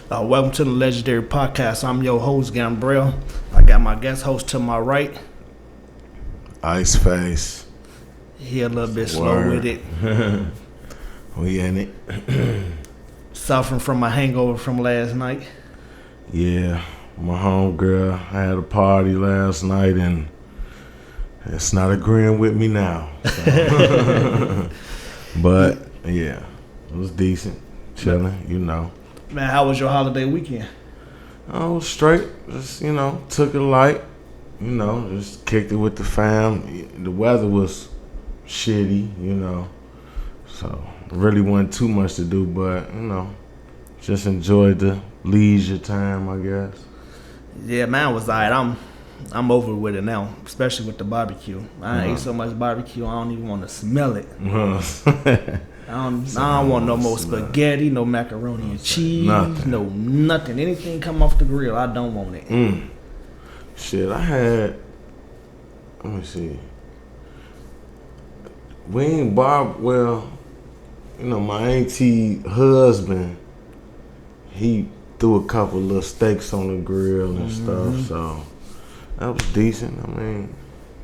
Welcome to the Legendary Podcast. I'm your host, Gambrell. I got my guest host to my right. Ice Face. He a little bit slow with it. We in it. Suffering from a hangover from last night. Yeah, my homegirl had a party last night and it's not agreeing with me now. So. But yeah, it was decent, chilling, you know. Man, how was your holiday weekend? I was straight, just, took it light, just kicked it with the fam. The weather was shitty, so really wasn't too much to do, but, just enjoyed the leisure time, I guess. Yeah, mine was alright. I'm over with it now, especially with the barbecue. I ate so much barbecue, I don't even want to smell it. I don't want no more spaghetti, no macaroni and cheese, nothing. Anything come off the grill, I don't want it. Shit, I had, let me see. We ain't my auntie husband, he threw a couple little steaks on the grill and stuff, so that was decent. I mean,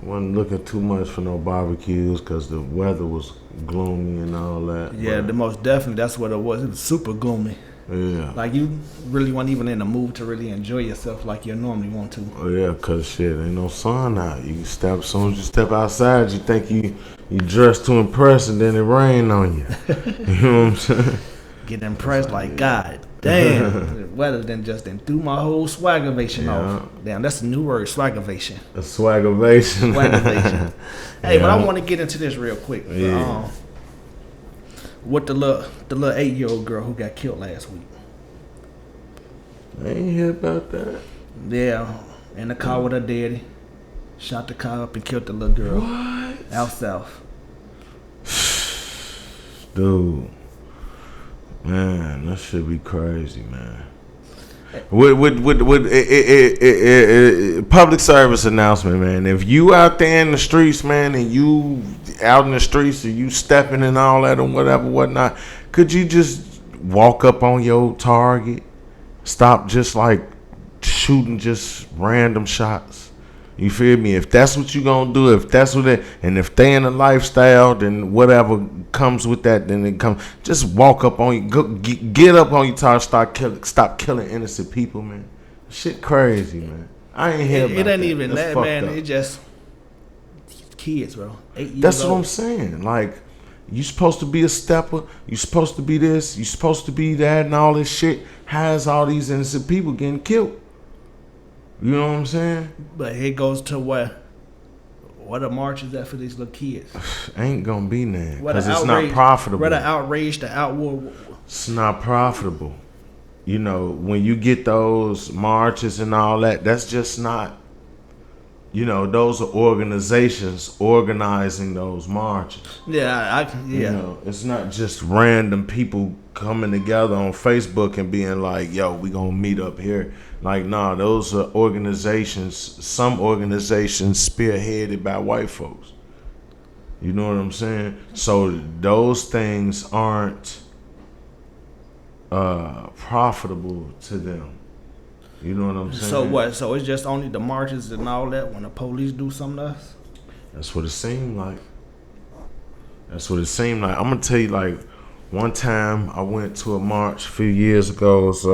wasn't looking too much for no barbecues because the weather was gloomy and all that. Yeah, the most definitely, that's what it was. It was super gloomy. Yeah. Like, you really weren't even in the mood to really enjoy yourself like you normally want to. Oh, yeah, because shit, ain't no sun out. You step, as soon as you step outside, you think you dressed to impress and then it rain on you. You know what I'm saying? Get impressed like, God damn. Weather than just threw my whole swaggervation off. Damn, that's a new word, swaggervation. A swaggervation. Hey, but I want to get into this real quick. Yeah. With the little 8-year-old girl who got killed last week. I ain't hear about that. Yeah, in the car with her daddy. Shot the car up and killed the little girl. What? Out south. Dude. Man, that should be crazy, man. Public service announcement, man. If you out there in the streets, man, and you out in the streets and you stepping and all that and whatnot, could you just walk up on your target, stop just like shooting just random shots? You feel me? If that's what you gonna do, if that's what it, and if they in a lifestyle, then whatever comes with that, then it comes. Just walk up on you, get up on your target, stop killing innocent people, man. Shit crazy, man. I ain't hear about it. It ain't that. even That's that, man. up. It just kids, bro. 8 years That's old. what I'm saying. Like, you supposed to be a stepper. You supposed to be this. You supposed to be that, and all this shit. How's all these innocent people getting killed? You know what I'm saying? But here goes to what a march is that for these little kids? Ain't gonna be none because it's not profitable. What an outrage, the outward. It's not profitable. When you get those marches and all that, that's just not. Those are organizations organizing those marches. Yeah, It's not just random people coming together on Facebook and being like, "Yo, we gonna meet up here." Like, nah, those are organizations. Some organizations spearheaded by white folks. You know what I'm saying? So those things aren't profitable to them. You know what I'm saying? So what? So it's just only the marches and all that when the police do something to us? That's what it seemed like. I'm gonna tell you, like, one time I went to a march a few years ago. It was,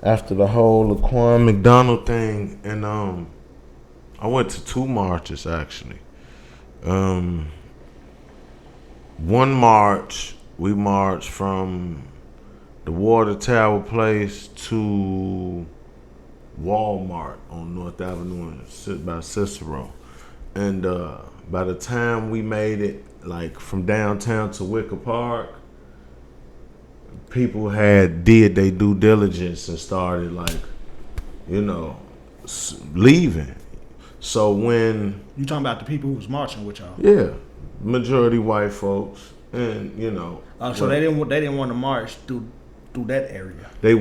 after the whole Laquan McDonald thing, and I went to 2 marches actually. One march, we marched from the Water Tower place to Walmart on North Avenue by Cicero. And by the time we made it, like, from downtown to Wicker Park, people did their due diligence and started, like, leaving. So when You talking about the people who was marching with y'all? yeah, majority white folks, and So they didn't want to march through that area. they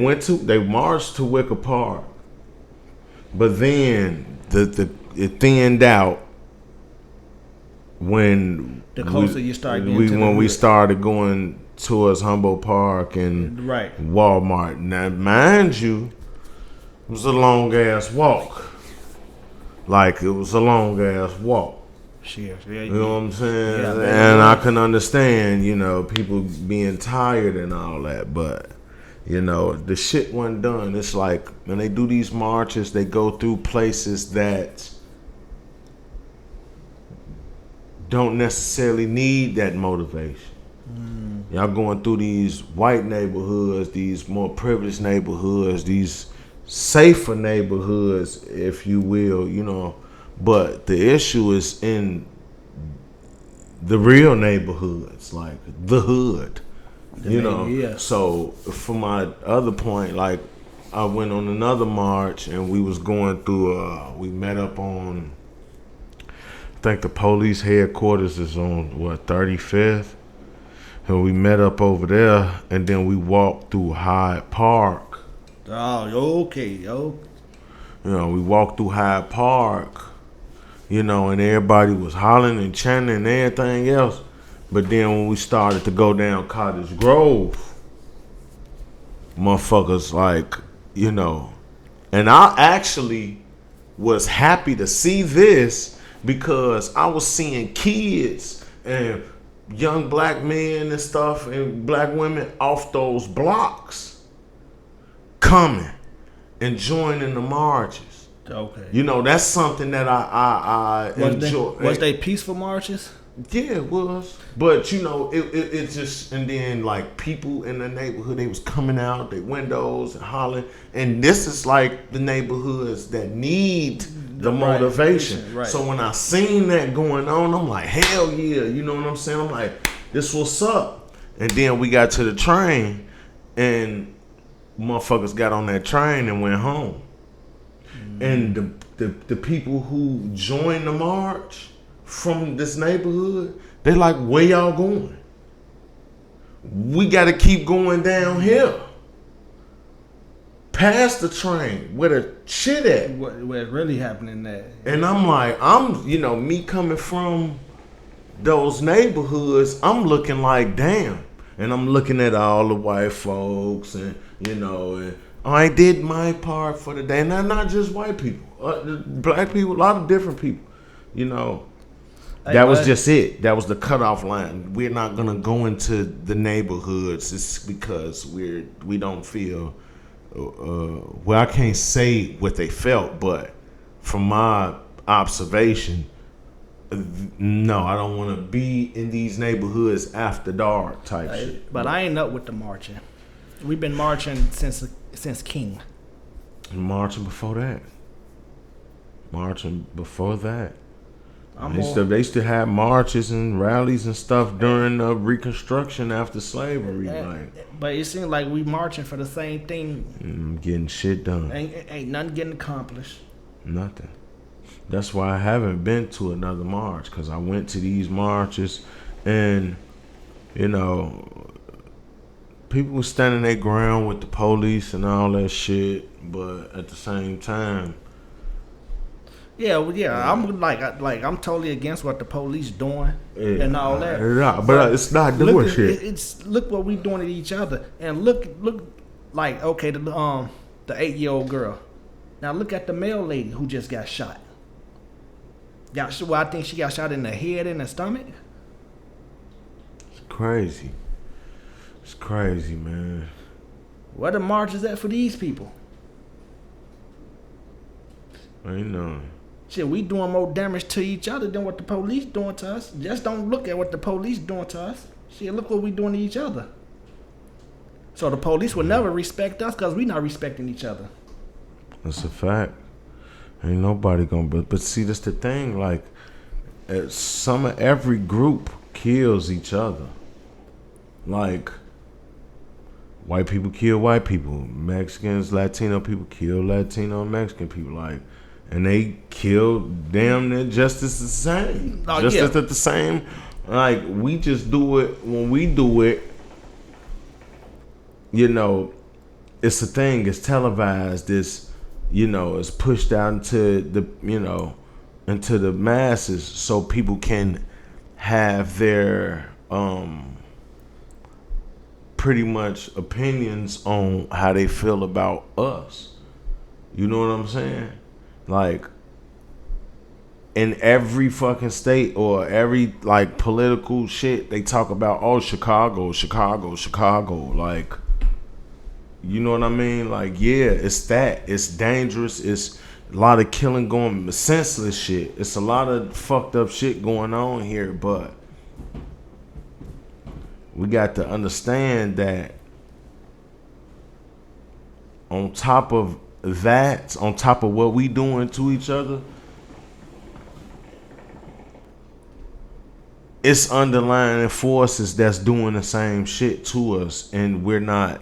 marched to Wicker Park, but then it thinned out when The closer you start getting to the when we hood. started going towards Humboldt Park and Right. Walmart. Now, mind you, it was a long ass walk. Like, it was a long ass walk. Shit. Yeah, You know what I'm saying? Yeah, and I can understand, people being tired and all that, but the shit wasn't done. It's like when they do these marches, they go through places that don't necessarily need that motivation. Y'all going through these white neighborhoods, these more privileged neighborhoods, these safer neighborhoods, if you will, but the issue is in the real neighborhoods, like the hood. Yeah. So for my other point, like I went on another march and we was going through we met up on, I think the police headquarters is on 35th, and we met up over there and then we walked through Hyde Park. Oh, okay. We walked through Hyde Park, and everybody was hollering and chanting and everything else. But then when we started to go down Cottage Grove, motherfuckers and I actually was happy to see this because I was seeing kids and young black men and stuff and black women off those blocks coming and joining the marches. Okay. That's something that I enjoy. Was they peaceful marches? Yeah, it was. But it just, and then like people in the neighborhood, they was coming out their windows and hollering. And this is like the neighborhoods that need the motivation. Right. So when I seen that going on, I'm like, hell yeah, you know what I'm saying? I'm like, this what's up. And then we got to the train and motherfuckers got on that train and went home. And the people who joined the march from this neighborhood, they like, where y'all going? We got to keep going downhill. Past the train, where the shit at. Where it's really happening there. And I'm like, me coming from those neighborhoods, I'm looking like, damn. And I'm looking at all the white folks and, and I did my part for the day. And not just white people, black people, a lot of different people, That was just it. That was the cutoff line. We're not gonna go into the neighborhoods. It's because we don't feel. Well, I can't say what they felt, but from my observation, no, I don't want to be in these neighborhoods after dark type shit. But I ain't up with the marching. We've been marching since King. Marching before that. They used to have marches and rallies and stuff during Reconstruction after slavery. But it seems like we marching for the same thing. Getting shit done. Ain't nothing getting accomplished. Nothing. That's why I haven't been to another march, because I went to these marches and, people were standing their ground with the police and all that shit, but at the same time, I'm totally against what the police doing and all that. But it's not doing shit. It's look what we doing to each other, and look like, okay, the 8-year-old girl. Now look at the male lady who just got shot. I think she got shot in the head and the stomach. It's crazy. It's crazy, man. Where the march is at for these people? I know. Shit, we doing more damage to each other than what the police doing to us. Just don't look at what the police doing to us. Shit, look what we doing to each other. So the police will never respect us because we not respecting each other. That's a fact. Ain't nobody gonna. But see, that's the thing. Like, every group kills each other. Like, white people kill white people. Mexicans, Latino people kill Latino and Mexican people. Like, and they kill damn near just as the same. As the same. Like, we just do it when we do it. It's a thing. It's televised. It's pushed out into the masses so people can have their pretty much opinions on how they feel about us. You know what I'm saying? Like, in every fucking state or every like political shit, they talk about, oh, Chicago, Chicago, Chicago. Like, you know what I mean? Like, yeah, it's that. It's dangerous. It's a lot of killing going, senseless shit. It's a lot of fucked up shit going on here, but we got to understand that on top of that, on top of what we doing to each other, it's underlying forces that's doing the same shit to us, and we're not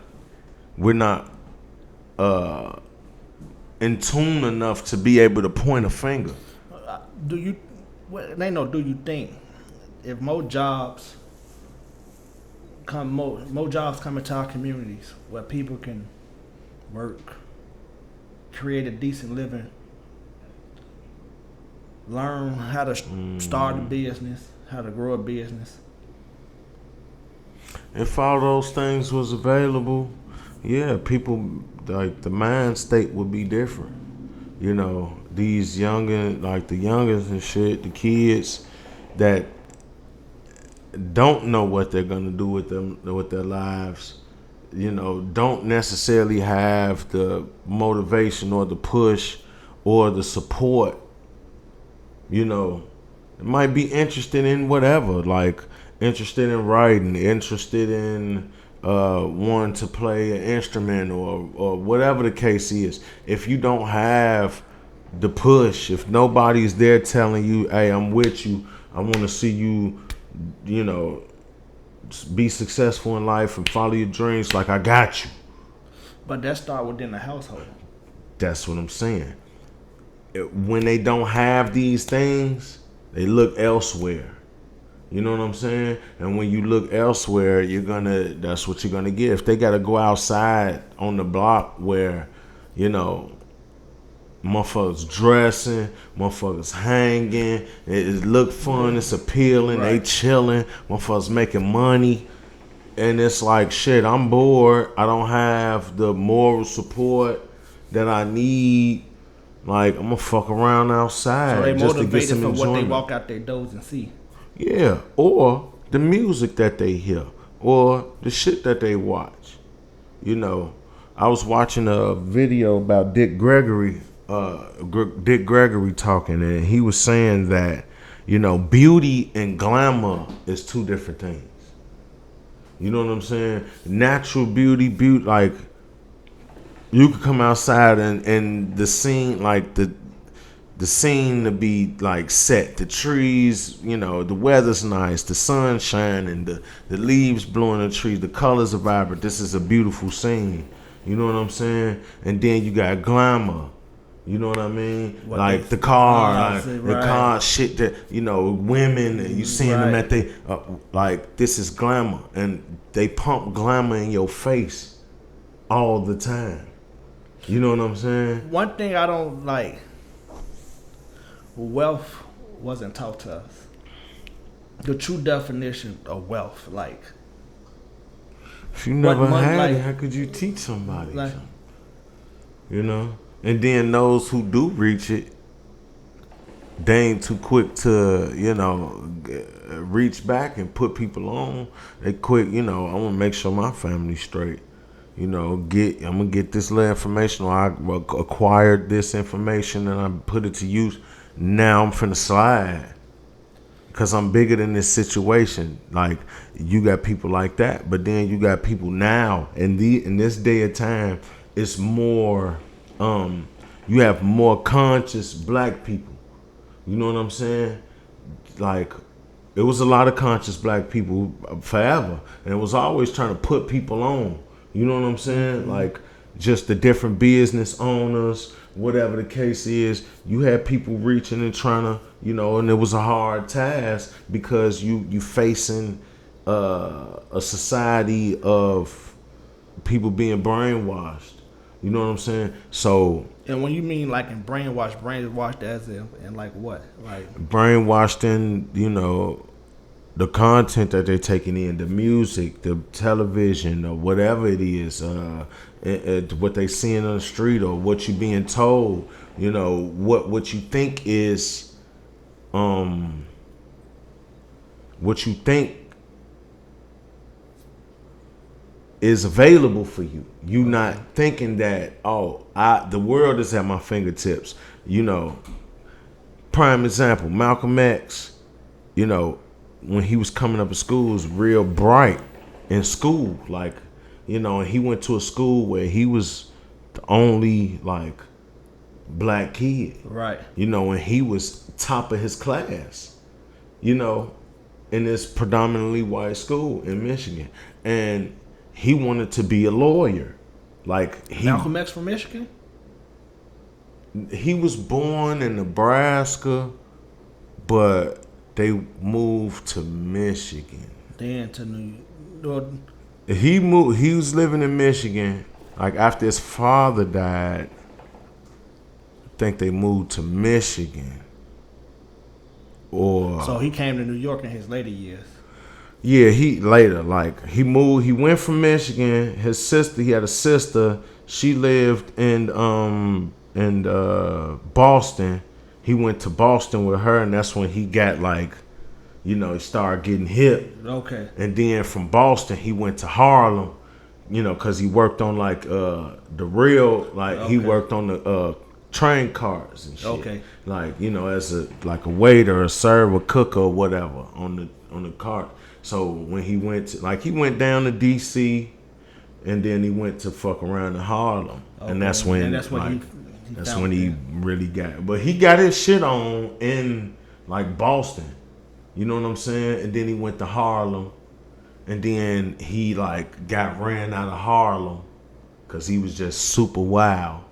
in tune enough to be able to point a finger. Do you? Well, they know. Do you think if more jobs more jobs come into our communities where people can work, create a decent living, learn how to start a business, how to grow a business? If all those things was available, yeah, people, like, the mind state would be different. You know, these youngin', like the youngins and shit, the kids that don't know what they're gonna do with their lives, you know, don't necessarily have the motivation or the push or the support. You know, it might be interested in whatever, like interested in writing, interested in wanting to play an instrument or whatever the case is. If you don't have the push, if nobody's there telling you, hey, I'm with you, I want to see you, you know, be successful in life and follow your dreams, like, I got you. But that start within the household. That's what I'm saying. When they don't have these things, they look elsewhere. You know what I'm saying? And when you look elsewhere, that's what you're gonna get. If they gotta go outside on the block where, you know, motherfuckers dressing, motherfuckers hanging, it look fun, it's appealing, right. They chilling, motherfuckers making money, and it's like, shit, I'm bored, I don't have the moral support that I need. Like, I'm gonna fuck around outside. So they just to get motivated some for enjoyment. what they walk out their doors and see. Yeah, or the music that they hear, or the shit that they watch. You know, I was watching a video about Dick Gregory talking, and he was saying that, you know, beauty and glamour is two different things. You know what I'm saying? Natural beauty, like, you could come outside and the scene, like the scene to be like set, the trees, you know, the weather's nice, the sun's shining, the leaves blowing the trees, the colors are vibrant. This is a beautiful scene. You know what I'm saying? And then you got glamour. You know what I mean? What like the car, the car shit that, you know, women, and you seeing them at they, like, this is glamour. And they pump glamour in your face all the time. You know what I'm saying? One thing I don't like, wealth wasn't taught to us. The true definition of wealth, like, if you never had it, how could you teach somebody? Like, you know? And then those who do reach it, they ain't too quick to, you know, reach back and put people on. They quick, you know, I want to make sure my family's straight. You know, I'm gonna get this little information, or I acquired this information and I put it to use. Now I'm finna slide because I'm bigger than this situation. Like, you got people like that, but then you got people now in this day of time. It's more. You have more conscious black people. You know what I'm saying? Like, it was a lot of conscious black people forever, and it was always trying to put people on. You know what I'm saying? Mm-hmm. Like, just the different business owners, whatever the case is, you had people reaching and trying to, you know, and it was a hard task because you facing a society of people being brainwashed. You know what I'm saying? So, and when you mean like in brainwashed as in like what? Like brainwashed in, you know, the content that they're taking in, the music, the television, or whatever it is, what they seeing on the street, or what you being told, you know, what you think is, what you think is available for you. You not thinking that, the world is at my fingertips. You know, prime example, Malcolm X, you know, when he was coming up in school, was real bright in school. Like, you know, and he went to a school where he was the only, like, black kid. Right. You know, and he was top of his class, you know, in this predominantly white school in Michigan. And he wanted to be a lawyer. Like, Malcolm X from Michigan? He was born in Nebraska, but they moved to Michigan. Then to New York. He was living in Michigan. Like, after his father died, I think they moved to Michigan. So he came to New York in his later years. Yeah, he moved. He went from Michigan. His sister, he had a sister. She lived in Boston. He went to Boston with her, and that's when he got, like, you know, he started getting hip. Okay. And then from Boston, he went to Harlem, you know, because he worked on, like, he worked on the train cars and shit. Okay. Like, you know, as a waiter, a server, cooker, or whatever on the cart. So when he went down to DC, and then he went to fuck around in Harlem. Okay. And that's when he really got. But he got his shit on in, like, Boston. You know what I'm saying? And then he went to Harlem, and then he, like, got ran out of Harlem because he was just super wild.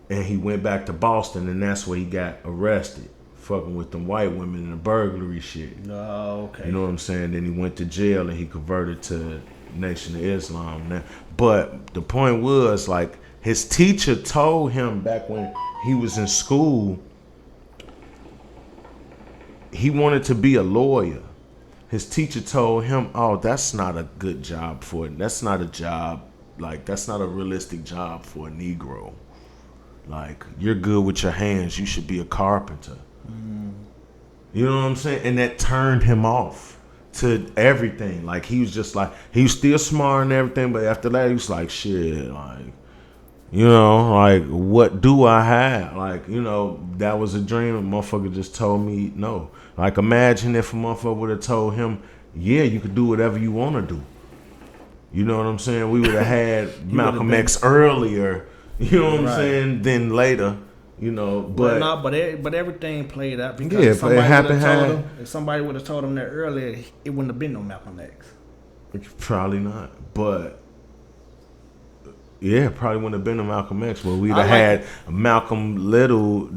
And he went back to Boston, and that's where he got arrested, fucking with them white women and the burglary shit. Oh, okay. You know what I'm saying? Then he went to jail, and he converted to Nation of Islam now. But the point was, like, his teacher told him back when he was in school, he wanted to be a lawyer. His teacher told him, that's not a good job for it. That's not a job, like, that's not a realistic job for a Negro. Like, you're good with your hands. You should be a carpenter. You know what I'm saying? And that turned him off to everything. Like, he was just like, he was still smart and everything, but after that, he was like, shit, like, you know, like, what do I have? Like, you know, that was a dream. A motherfucker just told me no. Like, imagine if a motherfucker would have told him, yeah, you could do whatever you want to do. You know what I'm saying? We would have had Malcolm X earlier. You know what I'm saying? Then later, you know, but everything played out because if somebody would have told him that earlier, it wouldn't have been no Malcolm X. Probably not, but yeah, probably wouldn't have been no Malcolm X. But we'd have had Malcolm Little,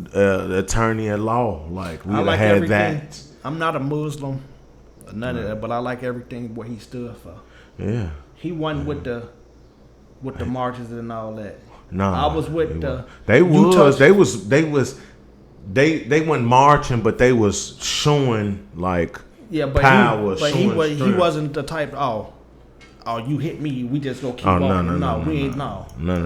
attorney at law. Like, we'd have had that. I'm not a Muslim, or none of that, but I like everything what he stood for. Yeah, he wasn't with the marches and all that. No, I was with they wasn't marching, but they was showing, like, power. He wasn't the type. Oh, you hit me, we just go keep walking. None of that.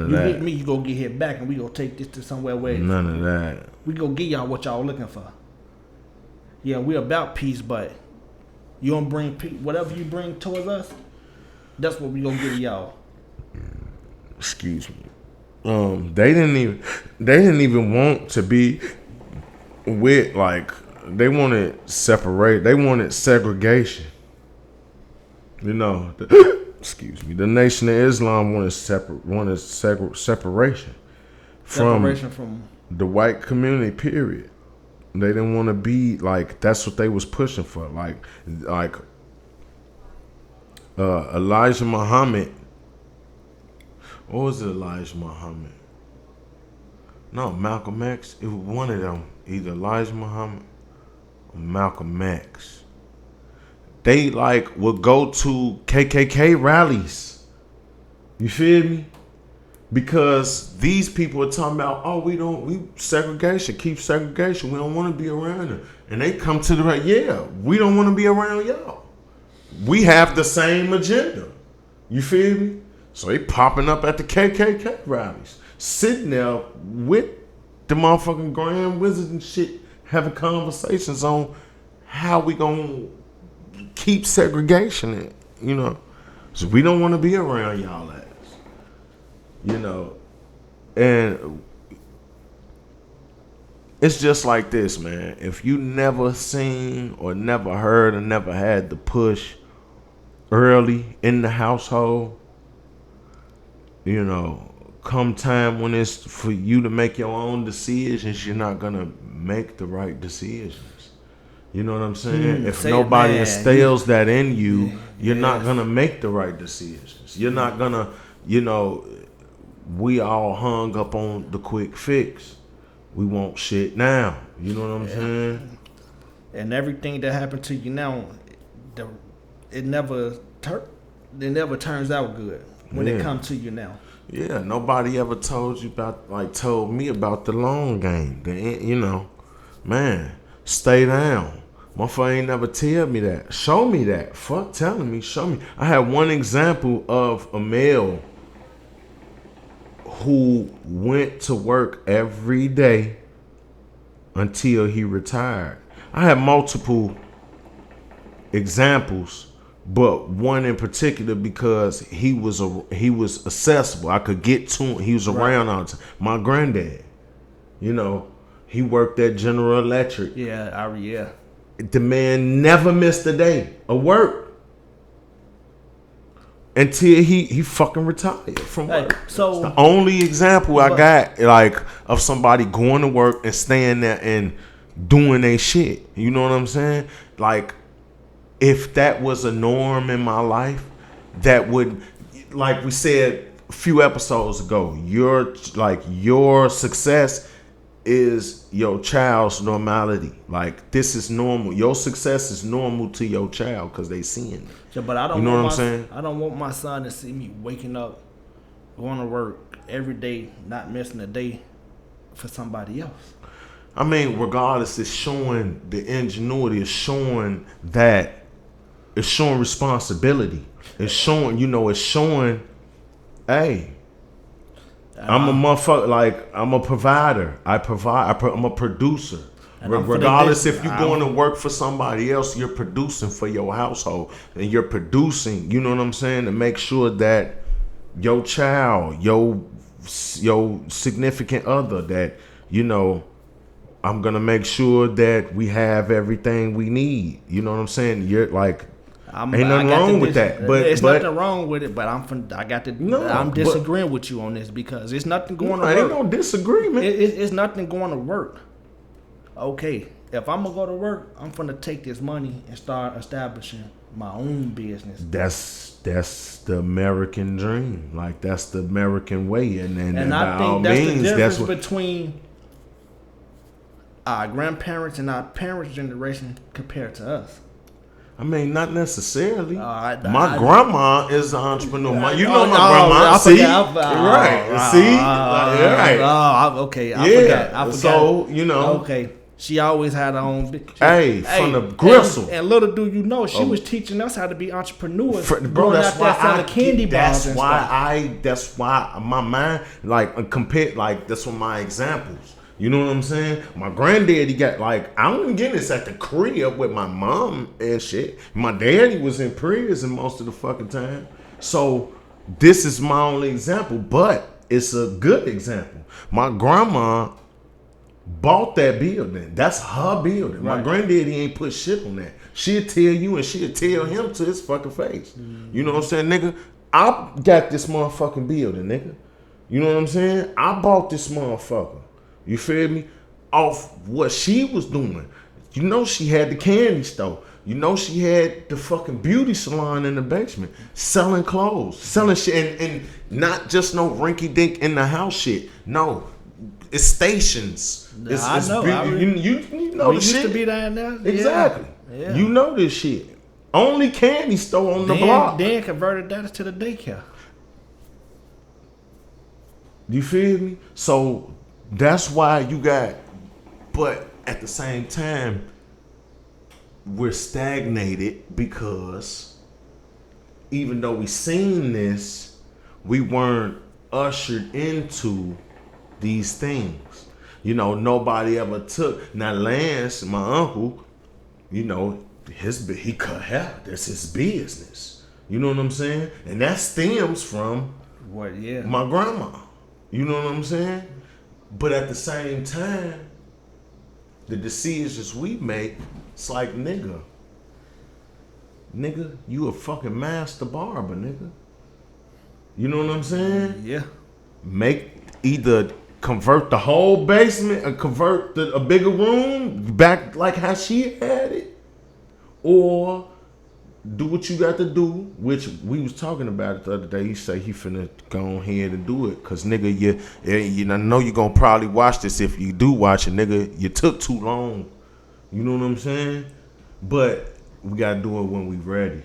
You hit me, you go get hit back, and we go take this to somewhere where none of that. We go get y'all what y'all looking for. Yeah, we about peace, but you don't bring peace. Whatever you bring towards us, that's what we gonna give y'all. Excuse me. They didn't even want to be with, like, they wanted separate. They wanted segregation. You know, excuse me. The Nation of Islam wanted separation from the white community. Period. They didn't want to be like. That's what they was pushing for. Like Elijah Muhammad. What was it, Elijah Muhammad? No, Malcolm X. It was one of them. Either Elijah Muhammad or Malcolm X. They, like, would go to KKK rallies. You feel me? Because these people are talking about, oh, we segregation, keep segregation. We don't want to be around them. And they come to the right, yeah, we don't want to be around y'all. We have the same agenda. You feel me? So they popping up at the KKK rallies, sitting there with the motherfucking Grand Wizards and shit, having conversations on how we gonna keep segregation in, you know. So we don't want to be around y'all ass. You know, and it's just like this, man. If you never seen or never heard or never had the push early in the household, you know, come time when it's for you to make your own decisions, you're not gonna make the right decisions. You know what I'm saying? If nobody instills that in you, you're not gonna make the right decisions. You're not gonna, you know, we all hung up on the quick fix. We want shit now. You know what I'm saying? And everything that happened to you now, it never turns out good when it comes to you now. Yeah, nobody ever told me about the long game. You know, man, stay down. Motherfucker ain't never tell me that. Show me that. Fuck telling me. Show me. I had one example of a male who went to work every day until he retired. I have multiple examples, but one in particular because he was accessible. I could get to him. He was around all the time. My granddad, you know, he worked at General Electric. Yeah. The man never missed a day of work until he fucking retired from work. So it's the only example I got, like, of somebody going to work and staying there and doing their shit. You know what I'm saying? Like, if that was a norm in my life, that would, like we said a few episodes ago, your success is your child's normality. Like, this is normal. Your success is normal to your child because they seeing it. Yeah, but I don't. You know what I'm saying? I don't want my son to see me waking up, going to work every day, not missing a day for somebody else. I mean, regardless, it's showing the ingenuity. It's showing that. It's showing responsibility. It's showing, hey, I'm a motherfucker. Like, I'm a provider. I'm a producer. Regardless if you're going to work for somebody else, you're producing for your household. And you're producing, you know what I'm saying, to make sure that your child, your significant other, that, you know, I'm going to make sure that we have everything we need. You know what I'm saying? You're like, ain't nothing wrong with that. But there's nothing wrong with it. But I'm disagreeing with you on this because it's nothing going to work. Ain't no disagreement. It's nothing going to work. Okay, if I'm gonna go to work, I'm gonna take this money and start establishing my own business. That's the American dream. Like, that's the American way. And I think that's the difference between our grandparents and our parents' generation compared to us. I mean, not necessarily. My grandma is an entrepreneur. My grandma. I See, forgot. Okay. I forgot. So, you know. Okay. She always had her own business. From the gristle. And little do you know, she was teaching us how to be entrepreneurs. Bro, that's why selling candy bars and stuff. That's why my mind, like, compared, like, that's one of my examples. You know what I'm saying? My granddaddy got, like, I wasn't getting this at the crib with my mom and shit. My daddy was in prison most of the fucking time. So this is my only example, but it's a good example. My grandma bought that building. That's her building. Right. My granddaddy ain't put shit on that. She'll tell you and she'll tell him to his fucking face. Mm-hmm. You know what I'm saying, nigga? I got this motherfucking building, nigga. You know what I'm saying? I bought this motherfucker. You feel me? Off what she was doing. You know, she had the candy store. You know, she had the fucking beauty salon in the basement, selling clothes, selling shit, and not just no rinky dink in the house shit. No, it's stations. I know. You know the shit. Used to be down there. Exactly. Yeah. You know this shit. Only candy store on the block. Dan converted that to the daycare. You feel me? So that's why you got, but at the same time, we're stagnated because even though we seen this, we weren't ushered into these things. You know, nobody ever took. Now Lance, my uncle, you know, he cut hair. That's his business. You know what I'm saying? And that stems from What? Yeah. my grandma. You know what I'm saying? But at the same time, the decisions we make, it's like, nigga, you a fucking master barber, nigga. You know what I'm saying? Yeah. Make either convert the whole basement or convert a bigger room back like how she had it, or do what you got to do, which we was talking about it the other day. He say he finna go ahead and do it, cause nigga, you know you gonna probably watch this. If you do watch it, nigga, you took too long. You know what I'm saying? But we gotta do it when we ready.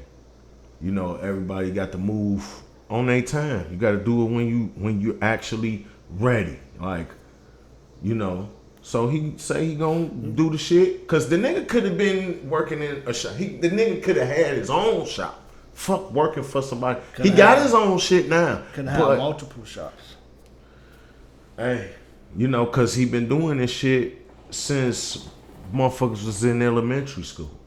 You know, everybody got to move on their time. You gotta do it when you actually ready. Like, you know. So he say he gonna do the shit, cause the nigga could have been working in a shop. The nigga could have had his own shop. Fuck working for somebody. He got his own shit now. Could have multiple shops. Hey, you know, cause he been doing this shit since motherfuckers was in elementary school.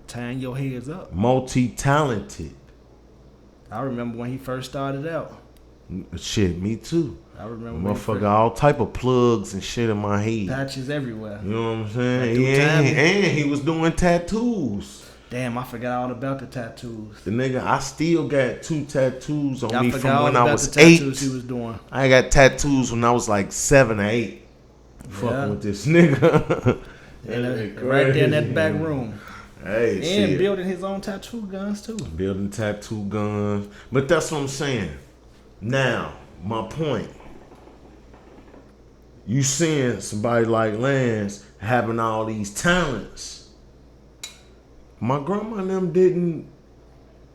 Tying your heads up. Multi-talented. I remember when he first started out. Shit, me too. I remember motherfucker, all type of plugs and shit in my head. Patches everywhere. You know what I'm saying? Yeah, and he was doing tattoos. Damn, I forgot all about the tattoos. The nigga, I still got 2 tattoos on me from when I was the 8. Tattoos he was doing. I got tattoos when I was like 7 or 8. Fucking with this nigga. Right there in that back room. Hey, and shit. Building his own tattoo guns too. Building tattoo guns. But that's what I'm saying. Now, my point. You seeing somebody like Lance having all these talents. My grandma and them didn't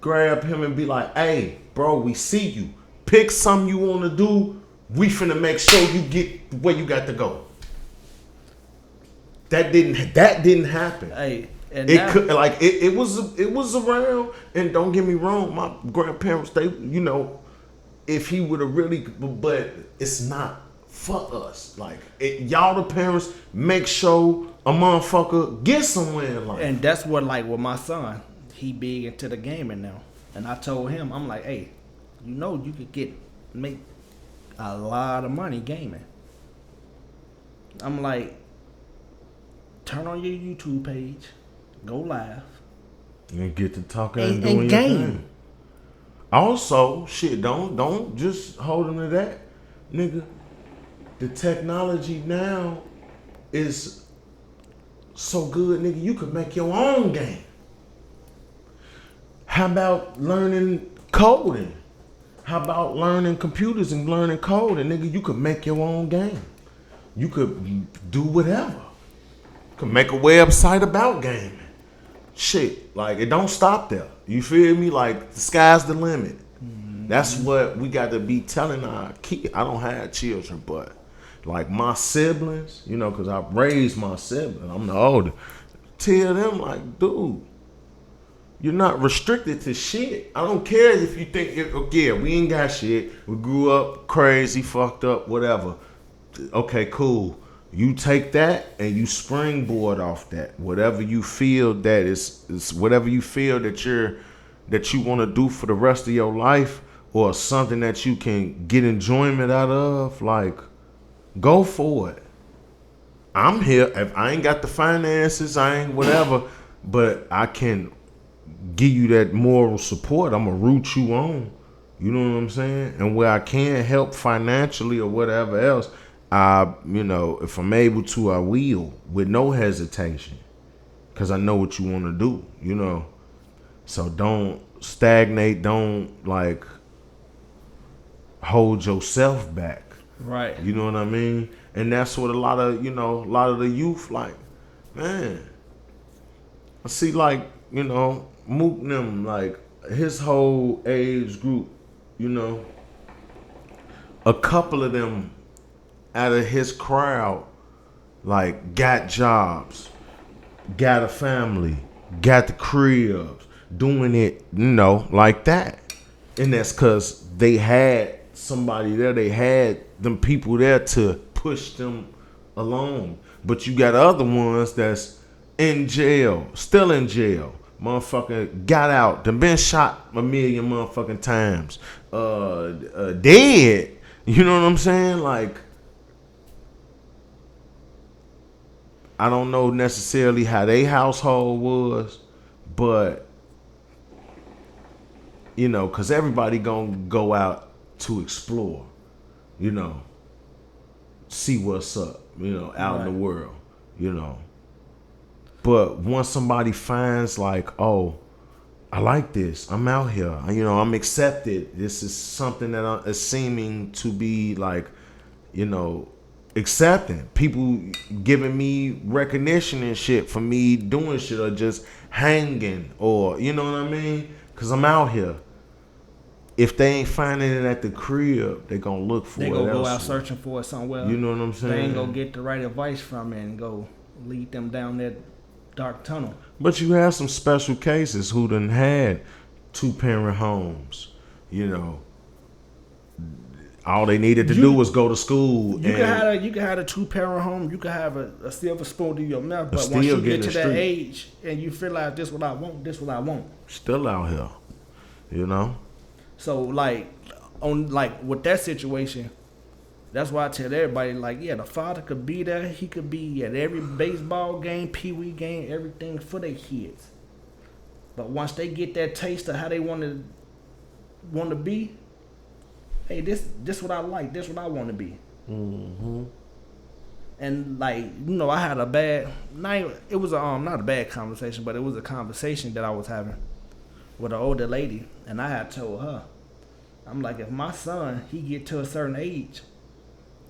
grab him and be like, hey, bro, we see you. Pick something you want to do. We finna make sure you get where you got to go. That didn't happen. Hey, and it was around, and don't get me wrong, my grandparents, they, you know, if he would have really, but it's not for us. Like, y'all the parents, make sure a motherfucker get somewhere in life. And that's what, like, with my son, he big into the gaming now. And I told him, I'm like, hey, you know you could make a lot of money gaming. I'm like, turn on your YouTube page, go live, and get to talking and doing your thing. Also, shit, don't just hold him to that, nigga. The technology now is so good, nigga. You could make your own game. How about learning coding? How about learning computers and learning coding, nigga? You could make your own game. You could do whatever. You could make a website about gaming. Shit, like, it don't stop there. You feel me? Like, the sky's the limit. Mm-hmm. That's what we got to be telling our kids. I don't have children, but like my siblings, you know, because I raised my siblings. I'm the older. Tell them, like, dude, you're not restricted to shit. I don't care if you think, yeah, we ain't got shit. We grew up crazy, fucked up, whatever. Okay, cool. You take that and you springboard off that. Whatever you feel that is whatever you feel that you want to do for the rest of your life, or something that you can get enjoyment out of, like, go for it. I'm here. If I ain't got the finances, I ain't whatever, but I can give you that moral support. I'm gonna root you on. You know what I'm saying? And where I can help financially or whatever else, you know, if I'm able to, I will, with no hesitation, because I know what you want to do, you know. So don't stagnate. Don't, like, hold yourself back. Right. You know what I mean? And that's what a lot of the youth, like, man. I see, like, you know, Mook them, like, his whole age group, you know, a couple of them out of his crowd, like, got jobs, got a family, got the cribs, doing it, like that. And that's because they had somebody there. They had them people there to push them along. But you got other ones that's in jail, still in jail. Motherfucker got out, done been shot a million motherfucking times. Dead. You know what I'm saying? Like, I don't know necessarily how they household was, but because everybody gonna go out to explore, see what's up, out in the world, But once somebody finds like, oh, I like this, I'm out here, I'm accepted. This is something that is seeming to be like, accepting. People giving me recognition and shit for me doing shit or just hanging or, you know what I mean? Because I'm out here. If they ain't finding it at the crib, they gonna look for it. They gonna go out searching for it somewhere. You know what I'm saying? They ain't gonna get the right advice from it and go lead them down that dark tunnel. But you have some special cases who done had 2-parent homes. All they needed to do was go to school. You can have a 2-parent home. You can have a silver spoon in your mouth. But once you get to that age and you feel like this what I want, this what I want. Still out here, So with that situation, that's why I tell everybody the father could be there. He could be at every baseball game, pee-wee game, everything for their kids. But once they get that taste of how they want to be, hey, this what I like. This what I want to be. Mm-hmm. And I had a bad night. It was not a bad conversation, but it was a conversation that I was having with an older lady, and I had told her, I'm like, if my son he get to a certain age,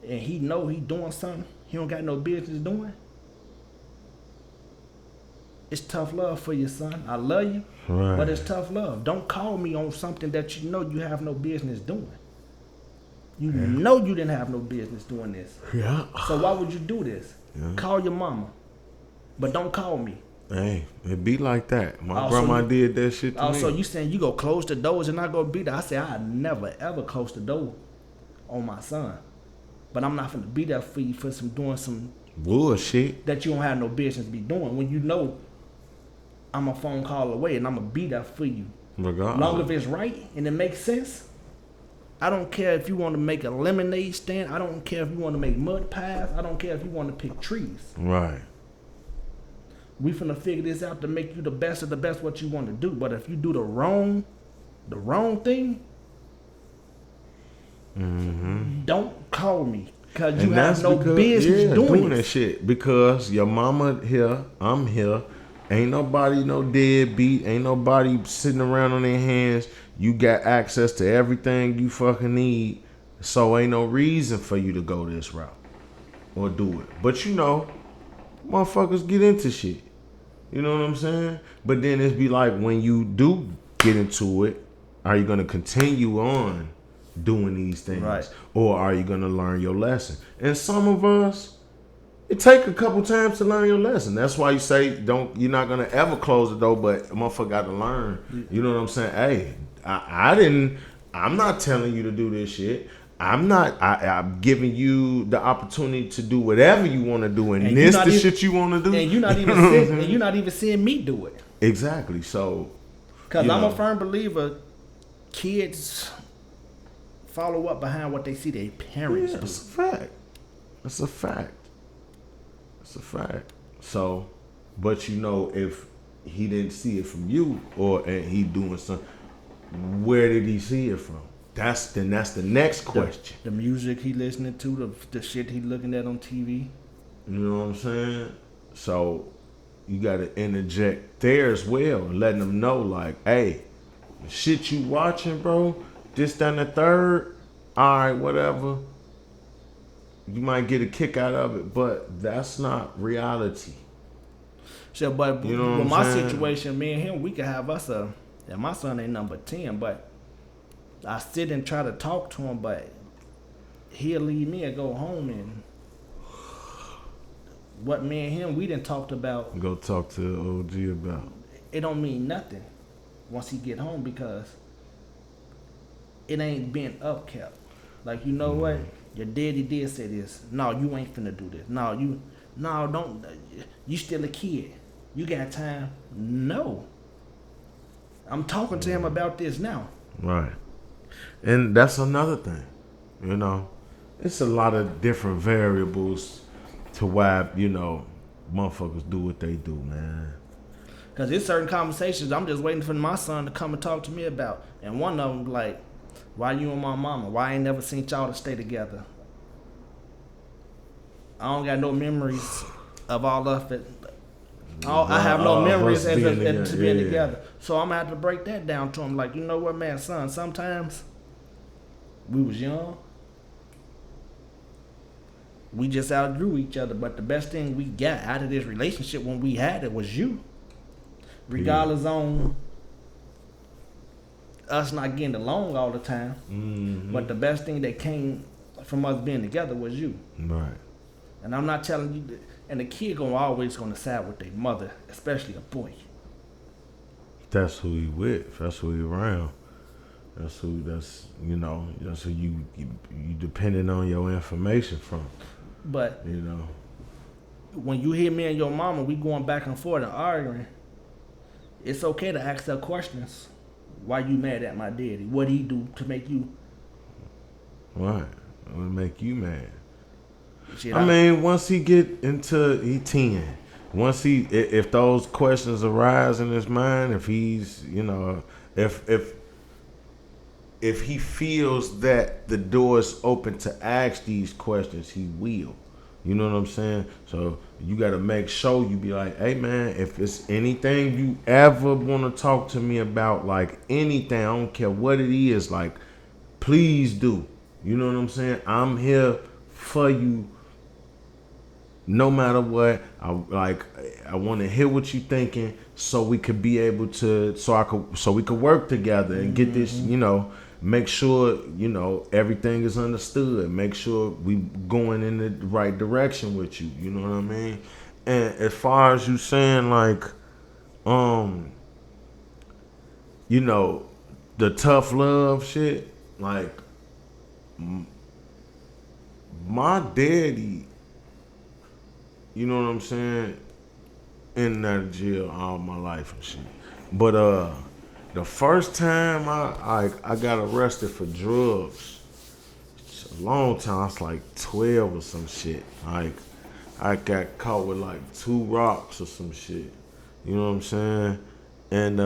and he know he doing something he don't got no business doing, it's tough love for your son. I love you, right, but it's tough love. Don't call me on something that you know you have no business doing. You know you didn't have no business doing this. Yeah. So why would you do this? Yeah. Call your mama, but don't call me. Hey, it be like that. My grandma did that shit to me. Also, you saying you go close the doors and not go be there. I say I never ever close the door on my son. But I'm not finna be there for you for doing some bullshit that you don't have no business be doing when you know I'm a phone call away and I'm gonna be there for you. Regardless. Long if it's right and it makes sense. I don't care if you want to make a lemonade stand. I don't care if you want to make mud pies. I don't care if you want to pick trees. Right. We finna figure this out to make you the best of the best what you want to do. But if you do the wrong thing, don't call me. Because you have no business doing that shit. Because your mama here, I'm here. Ain't nobody no deadbeat. Ain't nobody sitting around on their hands. You got access to everything you fucking need. So ain't no reason for you to go this route or do it. But motherfuckers get into shit. You know what I'm saying? But then it's be like, when you do get into it, are you going to continue on doing these things? Right. Or are you going to learn your lesson? And some of us, it take a couple times to learn your lesson. That's why you say you're not going to ever close the door, but a motherfucker got to learn. You know what I'm saying? Hey, I'm not telling you to do this shit. I'm giving you the opportunity to do whatever you want to do, and this the shit you want to do. And you're not even seeing me do it. Exactly. So, because I'm a firm believer, kids follow up behind what they see their parents do. That's a fact. That's a fact. That's a fact. So, but if he didn't see it from you, and he doing something, where did he see it from? That's the next question. The music he listening to, the shit he looking at on TV. You know what I'm saying? So you got to interject there as well, letting them know like, hey, the shit you watching, bro, this, that, and the third, all right, whatever. You might get a kick out of it, but that's not reality. So, but with my situation, me and him, we could have us my son ain't number 10, but I sit and try to talk to him, but he'll leave me and go home, and what me and him we done talked about. Go talk to OG about. It don't mean nothing once he get home because it ain't been upkept. Like, you know what? Your daddy did say this. No, you ain't finna do this. No, don't. You still a kid. You got time? No. I'm talking to him about this now. Right. And that's another thing. You know, it's a lot of different variables to why, you know, motherfuckers do what they do, man. Because there's certain conversations I'm just waiting for my son to come and talk to me about. And one of them, like, why you and my mama? Why I ain't never seen y'all to stay together? I don't got no memories of all of it. I have no memories as to being together. So I'm going to have to break that down to him. Like, you know what, man, son, sometimes we was young. We just outgrew each other. But the best thing we got out of this relationship when we had it was you. Regardless on us not getting along all the time. Mm-hmm. But the best thing that came from us being together was you. Right. And I'm not telling you that. And the kid always gonna side with their mother, especially a boy. That's who he with. That's who he around. That's who you depending on your information from. But you know, when you hear me and your mama, we going back and forth and arguing. It's okay to ask her questions. Why you mad at my daddy? What he do to make you? Right. What make you mad? Shit, I mean, once he get into he 10, once if those questions arise in his mind, if he's if he feels that the door is open to ask these questions, he will. You know what I'm saying? So you got to make sure you be like, hey man, if it's anything you ever want to talk to me about, like anything, I don't care what it is, like please do. You know what I'm saying? I'm here for you. No matter what, I want to hear what you thinking, so we could be able to, so we could work together and get this, make sure, everything is understood. Make sure we going in the right direction with you. You know what I mean? And as far as you saying, like, the tough love shit, like, my daddy, you know what I'm saying, in and out of jail all my life and shit. But the first time I got arrested for drugs, it's a long time, I was like 12 or some shit. Like I got caught with like 2 rocks or some shit. You know what I'm saying? And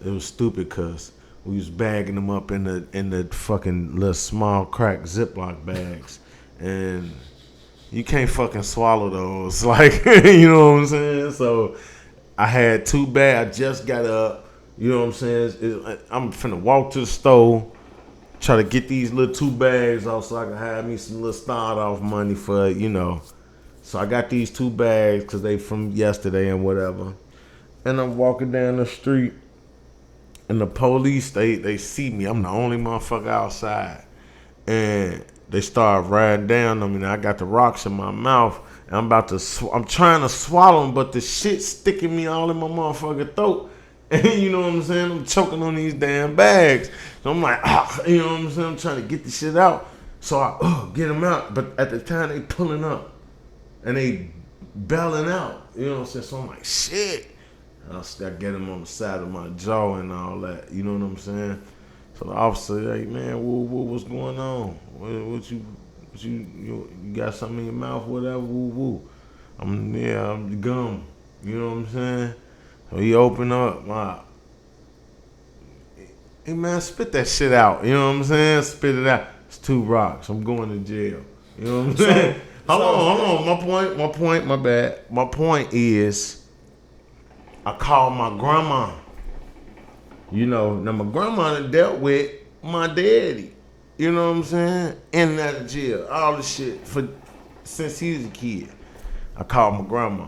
it was stupid because we was bagging them up in the fucking little small crack Ziploc bags, and you can't fucking swallow those, like, you know what I'm saying? So I had 2 bags. I just got up, you know what I'm saying? I'm finna walk to the store, try to get these little 2 bags off so I can have me some little start off money for, So I got these 2 bags because they from yesterday and whatever. And I'm walking down the street, and the police, they see me. I'm the only motherfucker outside. And they start riding down on me, and I got the rocks in my mouth, and I'm trying to swallow them, but the shit sticking me all in my motherfucking throat. And you know what I'm saying? I'm choking on these damn bags. So I'm like, you know what I'm saying? I'm trying to get the shit out. So I get them out, but at the time they pulling up, and they bailing out. You know what I'm saying? So I'm like, shit. I get them on the side of my jaw and all that. You know what I'm saying? So the officer, hey man, what's going on? What you got something in your mouth, whatever, woo. I'm the gum. You know what I'm saying? So he opened up, hey man, spit that shit out. You know what I'm saying? Spit it out. It's 2 rocks. I'm going to jail. You know what I'm saying? Hold on. My bad. My point is, I called my grandma. Now my grandma done dealt with my daddy. You know what I'm saying? In and out of jail. All the shit since he was a kid. I called my grandma.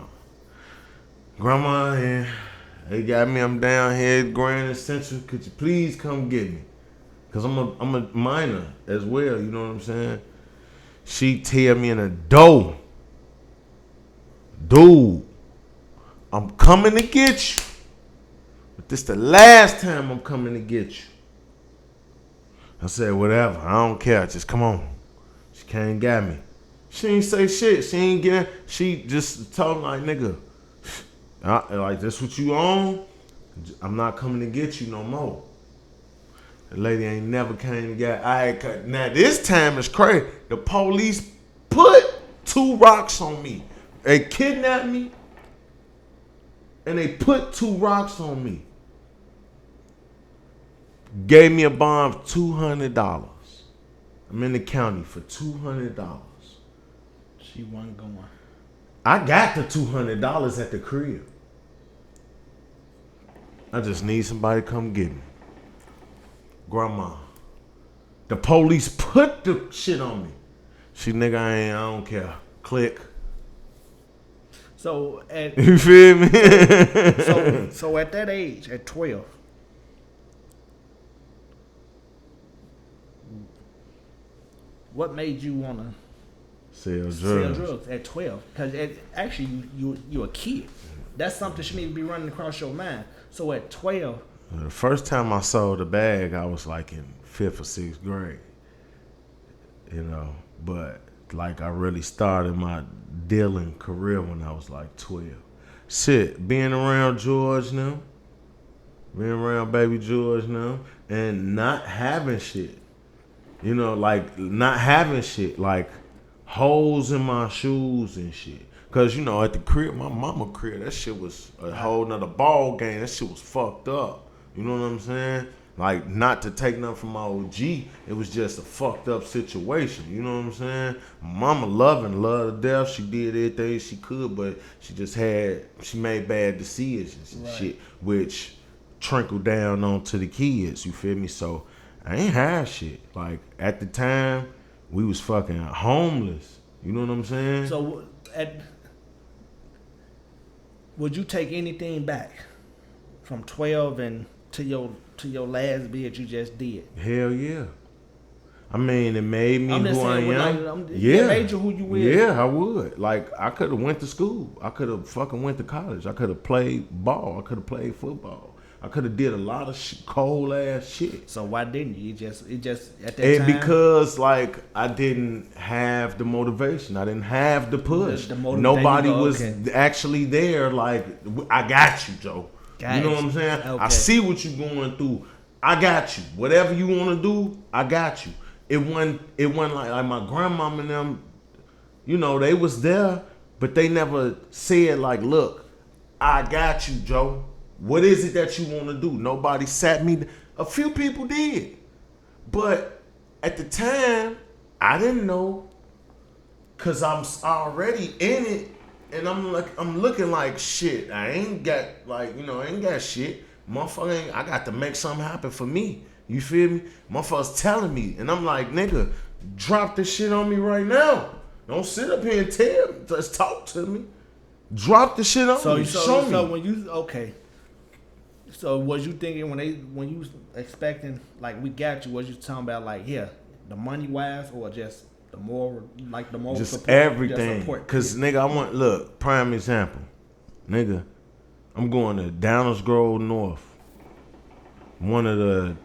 Grandma, yeah, they got me. I'm down here at Grand Central. Could you please come get me? Because I'm a minor as well. You know what I'm saying? She tell me in a door, dude, I'm coming to get you. But this the last time I'm coming to get you. I said, whatever, I don't care, just come on. She came and got me. She ain't say shit. She just told me like, nigga, like this what you on? I'm not coming to get you no more. The lady ain't never came to get. Now this time is crazy. The police put 2 rocks on me. They kidnapped me, and they put 2 rocks on me. Gave me a bond of $200. I'm in the county for $200. She wasn't going. I got the $200 at the crib. I just need somebody to come get me. Grandma. The police put the shit on me. She nigga, I don't care. Click. So at You feel me? so at that age, at 12, what made you want to Sell sell drugs. drugs at 12? Because actually you a kid. That's something should need to be running across your mind. So at 12, The first time I sold a bag, I was like in 5th or 6th grade. You know, but like I really started my dealing career when I was like 12. Shit, being around George now, being around baby George now, and not having shit. You know, like not having shit, like holes in my shoes and shit. Cause you know, at the crib, my mama crib, that shit was a whole nother ball game. That shit was fucked up. You know what I'm saying? Like, not to take nothing from my OG, it was just a fucked up situation. You know what I'm saying? Mama loved to death. She did everything she could, but she made bad decisions and shit, which trickled down onto the kids. You feel me? So I ain't had shit. Like, at the time, we was fucking homeless. You know what I'm saying? so would you take anything back from 12 and to your last bid you just did? Hell yeah. I mean, it made me who I am. It made you who you is. Yeah, I would. Like, I could have went to school. I could have fucking went to college. I could have played ball. I could have played football. I could have did a lot of cold ass shit. So why didn't you? It just at that time. Because like I didn't have the motivation. I didn't have the push. Nobody was actually there. Like, I got you, Joe. You know what I'm saying? Okay. I see what you're going through. I got you. Whatever you want to do, I got you. It wasn't like my grandmama and them, you know, they was there, but they never said like, look, I got you, Joe. What is it that you want to do? Nobody sat me. A few people did. But at the time, I didn't know, because I'm already in it. And I'm looking like shit. I ain't got I ain't got shit. Motherfucker, I got to make something happen for me. You feel me? Motherfuckers telling me. And I'm like, nigga, drop this shit on me right now. Don't sit up here and tell me. Just talk to me. Drop the shit on me. Show me. So when you so was you thinking when you was expecting like we got you, was you talking about like the money wise or just the moral just support, everything? Cause nigga, I want prime example. Nigga, I'm going to Downers Grove North. One of the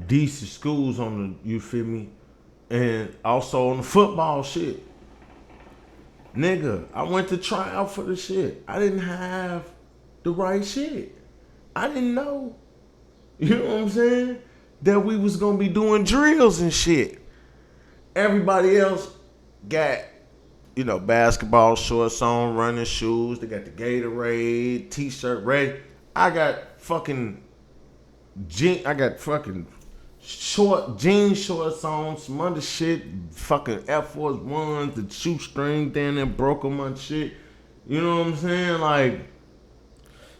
decent schools on the, you feel me? And also on the football shit. Nigga, I went to try out for the shit. I didn't have the right shit. I didn't know. You know what I'm saying? That we was gonna be doing drills and shit. Everybody else got, basketball shorts on, running shoes. They got the Gatorade, t-shirt ready. I got fucking short jean shorts on, some other shit, fucking Air Force Ones, the shoestring down there broke on my shit. You know what I'm saying? Like,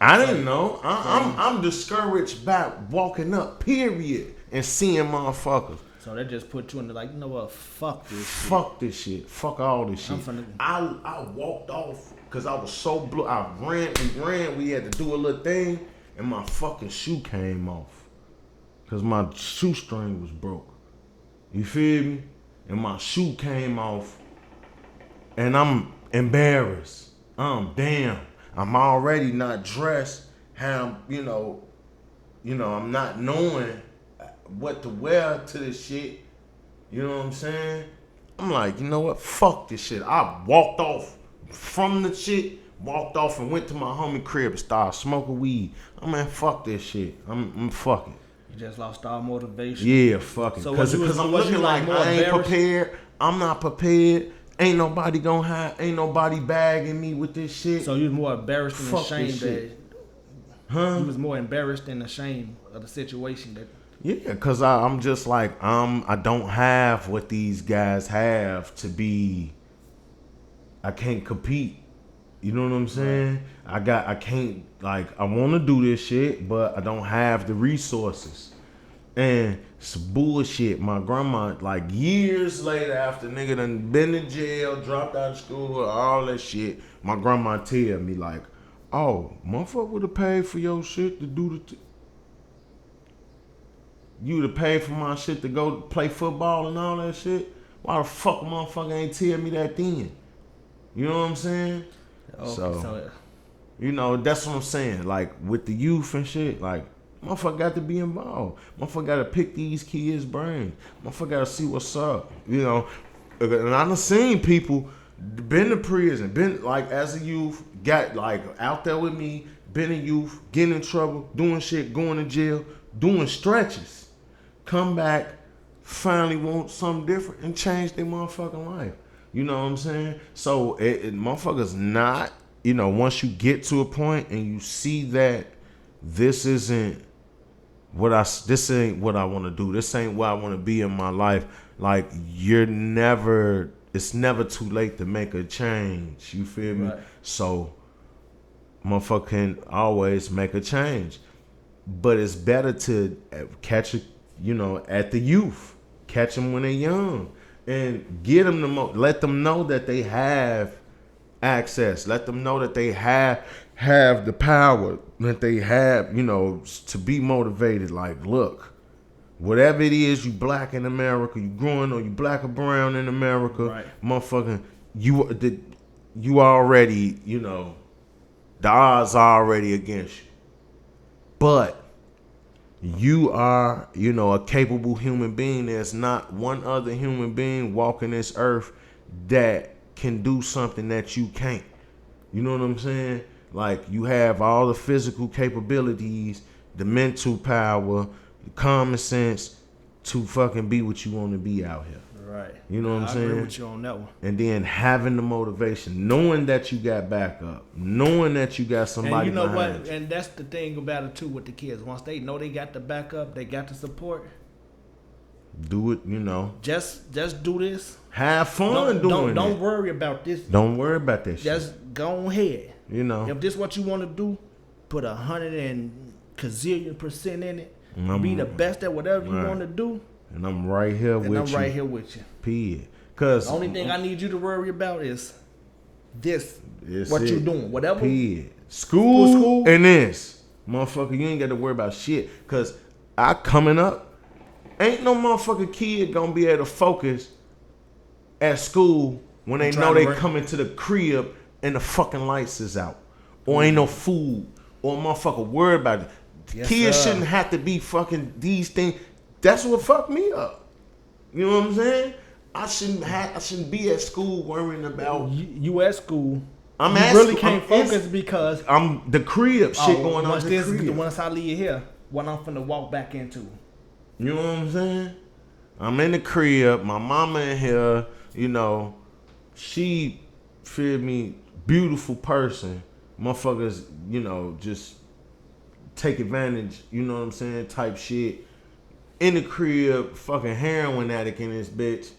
I didn't know. I'm discouraged by walking up, period, and seeing motherfuckers. So that just put you in the like, you know what? Fuck this shit. Fuck this shit. Fuck all this shit. I walked off because I was so blue. We ran. We had to do a little thing, and my fucking shoe came off because my shoestring was broke. You feel me? and my shoe came off, and I'm embarrassed. Damn. I'm already not dressed. How I'm not knowing what to wear to this shit. You know what I'm saying? I'm like, you know what? Fuck this shit. I walked off from the shit, walked off and went to my homie crib and started smoking weed. I'm like, fuck this shit. I'm fucking. You just lost all motivation. Yeah, fucking. So Because I'm looking like I ain't prepared. I'm not prepared. Ain't nobody gonna have. Ain't nobody bagging me with this shit. So you was more embarrassed and ashamed that. Huh? You was more embarrassed and ashamed of the situation that. Yeah, cause I'm just like I don't have what these guys have to be. I can't compete. You know what I'm saying? Right. I can't, like, I want to do this shit, but I don't have the resources. And it's bullshit. My grandma, like, years later, after nigga done been in jail, dropped out of school, all that shit, my grandma tell me, like, oh, motherfucker would have paid for your shit to do you would have paid for my shit to go play football and all that shit? Why the fuck motherfucker ain't tell me that then? You know what I'm saying? Okay, so you know, that's what I'm saying. Like, with the youth and shit, like, motherfucker got to be involved. Motherfucker got to pick these kids' brains. Motherfucker got to see what's up. You know, and I done seen people been to prison, been, like, as a youth, got, like, out there with me, been a youth, getting in trouble, doing shit, going to jail, doing stretches. Come back, finally want something different and change their motherfucking life. You know what I'm saying? So motherfuckers not, you know, once you get to a point and you see that this ain't what I want to do. This ain't where I want to be in my life. Like, it's never too late to make a change. You feel me? Right. So motherfucker can always make a change. But it's better to catch it, you know, at the youth. Catch them when they're young. And get them let them know that they have access. Let them know that they have the power. That they have, you know, to be motivated. Like, look, whatever it is, you black in America, you growing or you black or brown in America, right. Motherfucking, you already, you know, the odds are already against you. But you are, you know, a capable human being. There's not one other human being walking this earth that can do something that you can't. You know what I'm saying? Like, you have all the physical capabilities, the mental power, the common sense to fucking be what you want to be out here. Right. You know what I'm saying? I agree with you on that one. And then having the motivation, knowing that you got backup, knowing that you got somebody. And you know what? You. And that's the thing about it too with the kids. Once they know they got the backup, they got the support. Do it, you know. Just do this. Have fun doing it. Don't worry about this. Don't worry about that shit. Just go ahead. You know. If this is what you want to do, put 100% in it. Be the best at whatever you want to do. And I'm right here with you. And I'm right here with you. Period. Cause the only thing I need you to worry about is this. What you doing. Whatever. Period. School and this. Motherfucker, you ain't got to worry about shit. Cause coming up, ain't no motherfucking kid gonna be able to focus at school when they know they coming to the crib and the fucking lights is out. Or ain't no food. Or motherfucker worried about it. Yes, kids shouldn't have to be fucking these things. That's what fucked me up. You know what I'm saying? I shouldn't be at school worrying about you at school. You really can't focus because I'm the crib shit going on. Once I leave here, what I'm finna walk back into. You know what I'm saying? I'm in the crib. My mama in here. You know, she feel me, beautiful person. Motherfuckers, you know, just take advantage. You know what I'm saying? Type shit. In the crib, fucking heroin addict in this bitch.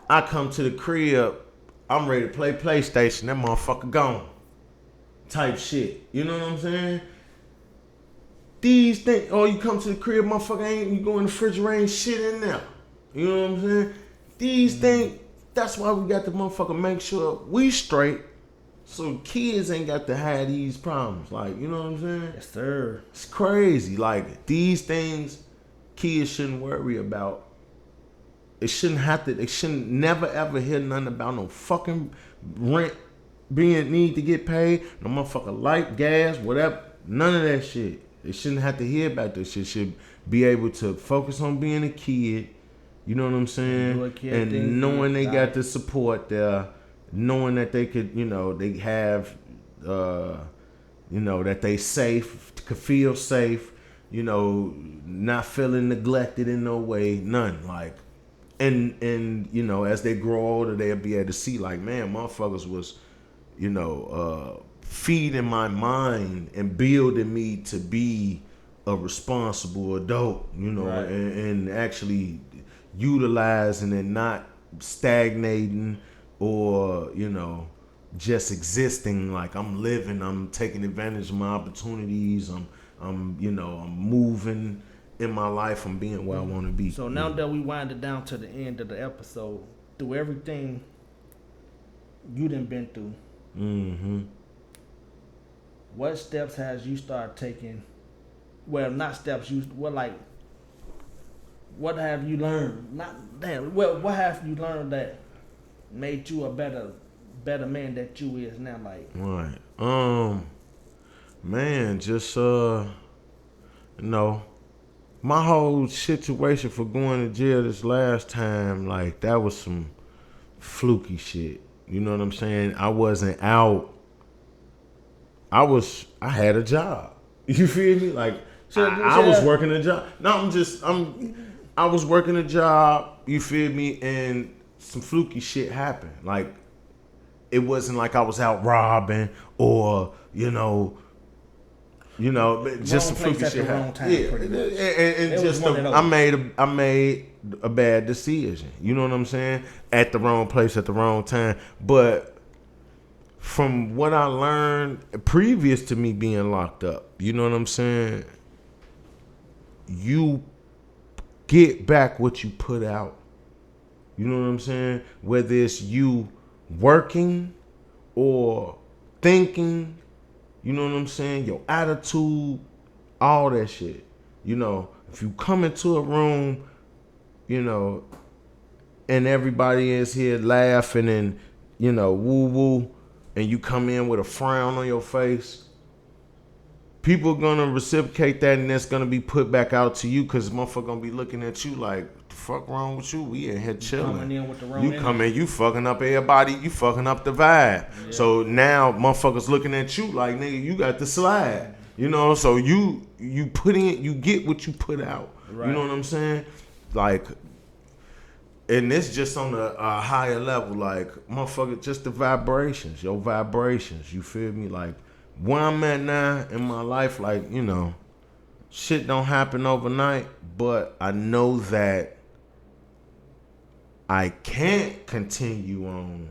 I come to the crib, I'm ready to play PlayStation. That motherfucker gone. Type shit. You know what I'm saying? These things, you come to the crib, motherfucker you go in the refrigerator, ain't shit in there. You know what I'm saying? These things, that's why we got to motherfucker make sure we straight. So kids ain't got to have these problems. Like, you know what I'm saying? Yes, sir. It's crazy. Like, these things kids shouldn't worry about. It shouldn't have to. They shouldn't never ever hear nothing about no fucking rent being need to get paid. No motherfucking light, gas, whatever. None of that shit. They shouldn't have to hear about this shit. Should be able to focus on being a kid. You know what I'm saying? And knowing they got the support there, knowing that they could, they have, that they safe, could feel safe. Not feeling neglected in no way, none. Like. And as they grow older, they'll be able to see like, man, motherfuckers was, feeding my mind and building me to be a responsible adult, right. and actually utilizing and not stagnating or, just existing like I'm living, I'm taking advantage of my opportunities, I'm moving in my life, I'm being where I want to be. So now that we wind it down to the end of the episode, through everything you done been through, what steps has you started taking? Well, not steps. What have you learned? What have you learned that made you a better man that you is now? Like, right. Man, just my whole situation for going to jail this last time, like, that was some fluky shit. You know what I'm saying? I wasn't out. I had a job. You feel me? Like, I was working a job. No, I was working a job, you feel me? And some fluky shit happened. Like, it wasn't like I was out robbing or, just some fluky shit happened. Yeah, and just I made a bad decision. You know what I'm saying? At the wrong place at the wrong time. But from what I learned previous to me being locked up, you know what I'm saying? You get back what you put out. You know what I'm saying? Whether it's you working or thinking. You know what I'm saying? Your attitude, all that shit. If you come into a room, and everybody is here laughing and, woo-woo, and you come in with a frown on your face, people are going to reciprocate that, and that's going to be put back out to you because motherfucker going to be looking at you like, the fuck wrong with you? We in here chilling. Coming in with the wrong you come in, you fucking up everybody, you fucking up the vibe. Yeah. So now motherfuckers looking at you like, nigga, you got the slide. So you put in, you get what you put out. Right. You know what I'm saying? Like, and it's just on a higher level, like, motherfucker, just the vibrations, your vibrations, you feel me? Like, where I'm at now in my life, like, shit don't happen overnight, but I know that I can't continue on.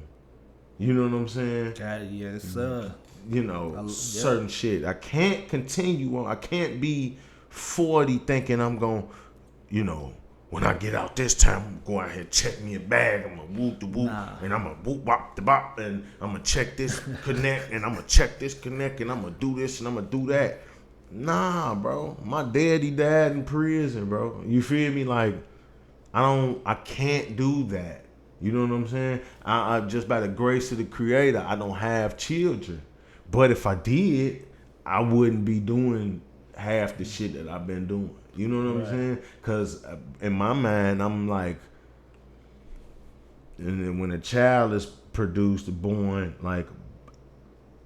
You know what I'm saying? Yes, certain shit. I can't continue on. I can't be 40 thinking I'm going, when I get out this time, I'm going to go out here and check me a bag. I'm going to whoop the whoop, and I'm going to whoop bop the bop, and I'm going to check this connect, and I'm going to check this connect, and I'm going to do this, and I'm going to do that. Nah, bro. My daddy died in prison, bro. You feel me? Like, I can't do that. You know what I'm saying? I just by the grace of the Creator, I don't have children. But if I did, I wouldn't be doing half the shit that I've been doing. You know what I'm saying? Because in my mind, I'm like, and then when a child is produced, born, like,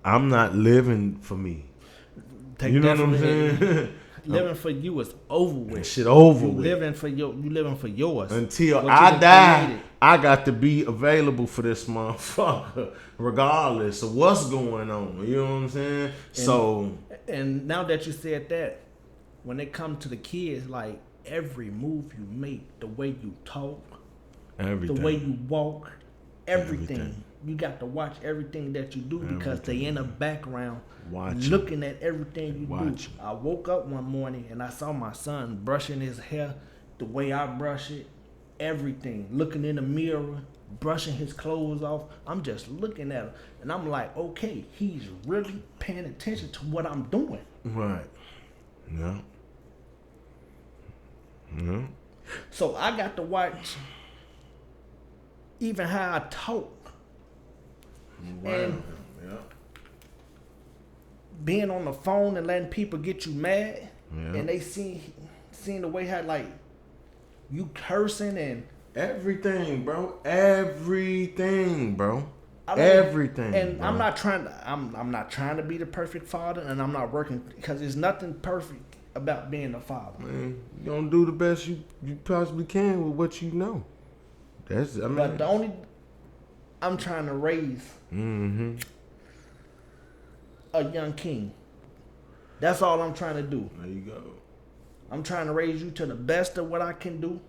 I'm not living for me. You know what I'm saying? Living for you is over with. Shit over you with. You living for yours. Until I die, I got to be available for this motherfucker, regardless of what's going on. You know what I'm saying? And now that you said that, when it comes to the kids, like, every move you make, the way you talk, everything, the way you walk, everything. You got to watch everything that you do because they in the background looking at everything you do. I woke up one morning and I saw my son brushing his hair the way I brush it, everything. Looking in the mirror, brushing his clothes off. I'm just looking at him and I'm like, okay, he's really paying attention to what I'm doing. Right. Yeah. Yeah. So I got to watch even how I talk. Wow. And being on the phone and letting people get you mad, and they seeing the way how like you cursing and everything, bro. Everything, bro. Everything. And bro. I'm not trying to. I'm not trying to be the perfect father, and I'm not working because there's nothing perfect about being a father. Man, you gonna do the best you possibly can with what you know. But the only I'm trying to raise a young king. That's all I'm trying to do. There you go. I'm trying to raise you to the best of what I can do,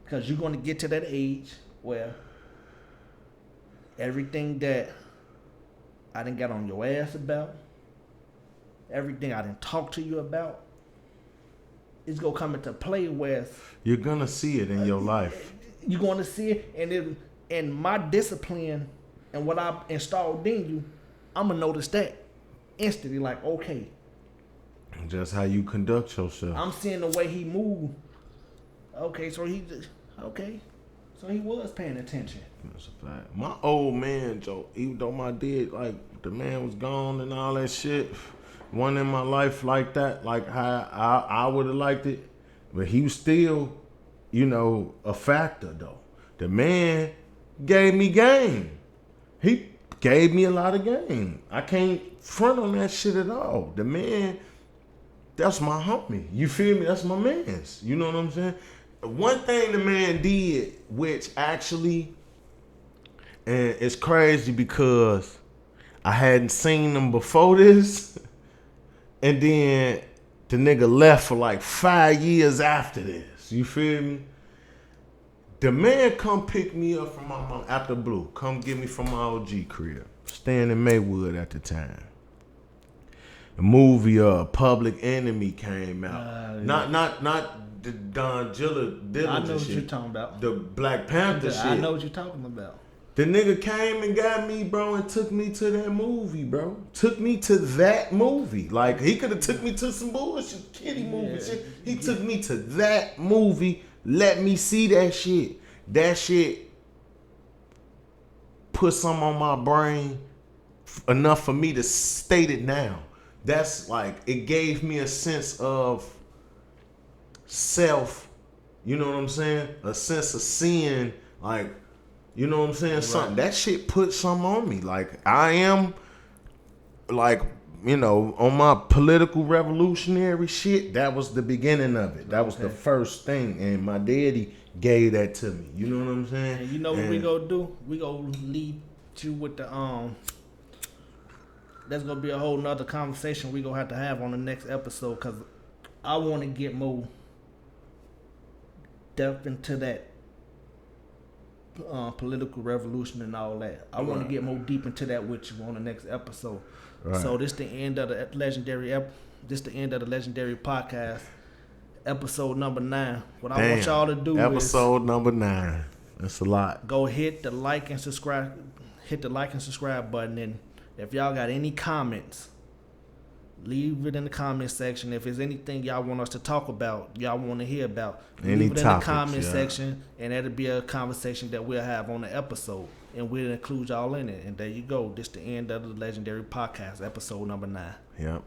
because you're gonna get to that age where everything that I done got on your ass about, everything I done talk to you about, is gonna come into play with. You're gonna see it in your life. You're gonna see it, and my discipline and what I installed in you, I'm gonna notice that instantly. Like, okay, just how you conduct yourself. I'm seeing the way he moved. Okay, so he was paying attention. That's a fact. My old man, Joe, even though my dad, like, the man was gone and all that shit, wasn't in my life like that, like how I would have liked it. But he was still, a factor, though. The man gave me game. He gave me a lot of game. I can't front on that shit at all. The man, that's my homie. You feel me? That's my man's. You know what I'm saying? One thing the man did, which actually, and it's crazy because I hadn't seen him before this, and then the nigga left for like 5 years after this. You feel me? The man come pick me up from my mom after Blue. Come get me from my OG crib. Staying in Maywood at the time. The movie Public Enemy came out. Not the Don Dillinger I know what shit. you're talking about. The Black Panther shit. I know what you're talking about. The nigga came and got me, bro, and took me to that movie, bro. Took me to that movie. Like, he could have took me to some bullshit, kiddie movie shit. He took me to that movie, let me see that shit. That shit put some on my brain enough for me to state it now. That's like, it gave me a sense of self, you know what I'm saying? A sense of seeing, like, you know what I'm saying? Right. Something. That shit put something on me. Like, I am, like, on my political revolutionary shit, that was the beginning of it. That was the first thing. And my daddy gave that to me. You know what I'm saying? And you know what we gonna do? We gonna lead you with the, that's gonna be a whole nother conversation we gonna have on the next episode, because I want to get more depth into that political revolution and all that. I want to get more deep into that with you on the next episode. Right. So this the end of the legendary podcast, episode number 9. What I want y'all to do episode number 9. That's a lot. Go hit the like and subscribe. Hit the like and subscribe button, and if y'all got any comments, leave it in the comment section. If there's anything y'all want us to talk about, y'all want to hear about, leave it in the comment section, and that'll be a conversation that we'll have on the episode, and we'll include y'all in it. And there you go. This the end of the legendary podcast, episode number 9. Yep.